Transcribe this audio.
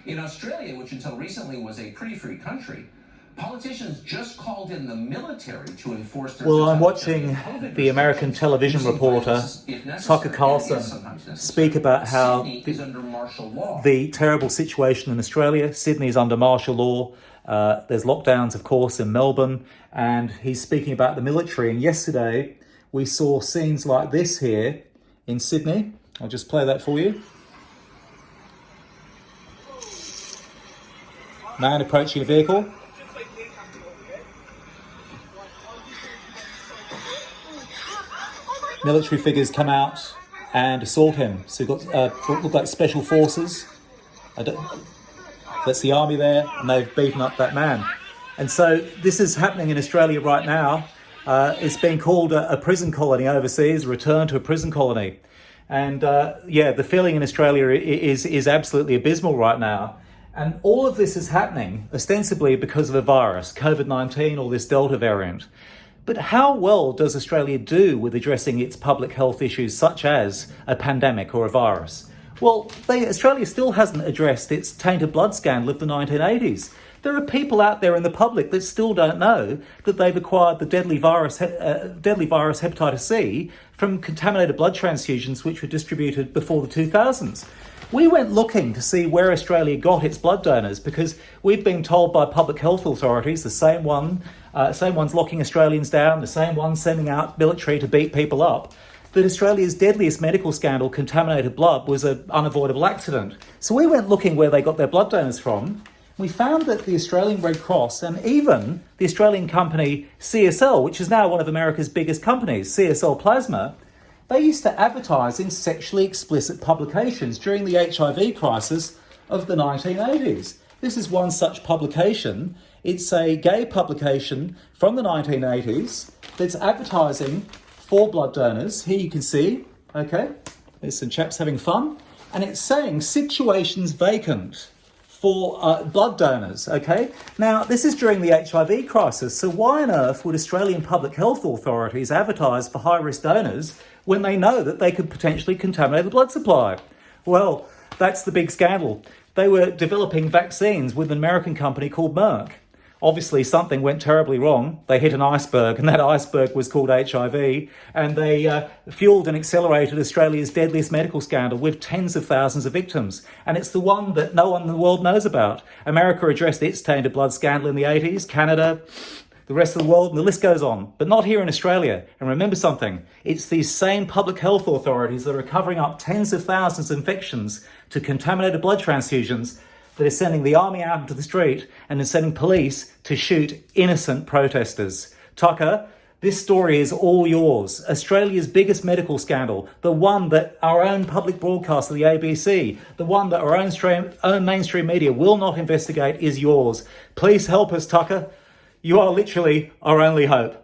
In Australia, which until recently was a pretty free country, politicians just called in the military to enforce their... Well, I'm watching the American television reporter Tucker Carlson speak about how the terrible situation in Australia. Sydney is under martial law. There's lockdowns, of course, in Melbourne, and he's speaking about the military. And yesterday we saw scenes like this here in Sydney. I'll just play that for you. Man approaching a vehicle. Military figures come out and assault him. So you've got look like special forces. That's the army there, and they've beaten up that man. And so this is happening in Australia right now. It's being called a prison colony overseas, a return to a prison colony. And the feeling in Australia is absolutely abysmal right now. And all of this is happening ostensibly because of a virus, COVID-19 or this Delta variant. But how well does Australia do with addressing its public health issues such as a pandemic or a virus? Well, Australia still hasn't addressed its tainted blood scandal of the 1980s. There are people out there in the public that still don't know that they've acquired the deadly virus hepatitis C from contaminated blood transfusions which were distributed before the 2000s. We went looking to see where Australia got its blood donors because we've been told by public health authorities, the same ones locking Australians down, the same ones sending out military to beat people up, that Australia's deadliest medical scandal, contaminated blood, was an unavoidable accident. So we went looking where they got their blood donors from. We found that the Australian Red Cross and even the Australian company CSL, which is now one of America's biggest companies, CSL Plasma, they used to advertise in sexually explicit publications during the HIV crisis of the 1980s. This is one such publication. It's a gay publication from the 1980s that's advertising for blood donors. Here you can see, okay, there's some chaps having fun. And it's saying situations vacant for blood donors, okay? Now, this is during the HIV crisis, so why on earth would Australian public health authorities advertise for high-risk donors when they know that they could potentially contaminate the blood supply? Well, that's the big scandal. They were developing vaccines with an American company called Merck. Obviously, something went terribly wrong. They hit an iceberg, and that iceberg was called HIV, and they fueled and accelerated Australia's deadliest medical scandal with tens of thousands of victims. And it's the one that no one in the world knows about. America addressed its tainted blood scandal in the 80s, Canada, the rest of the world, and the list goes on. But not here in Australia. And remember something, it's these same public health authorities that are covering up tens of thousands of infections to contaminated blood transfusions that is sending the army out into the street and is sending police to shoot innocent protesters. Tucker, this story is all yours. Australia's biggest medical scandal, the one that our own public broadcaster, the ABC, the one that our own mainstream media will not investigate, is yours. Please help us, Tucker. You are literally our only hope.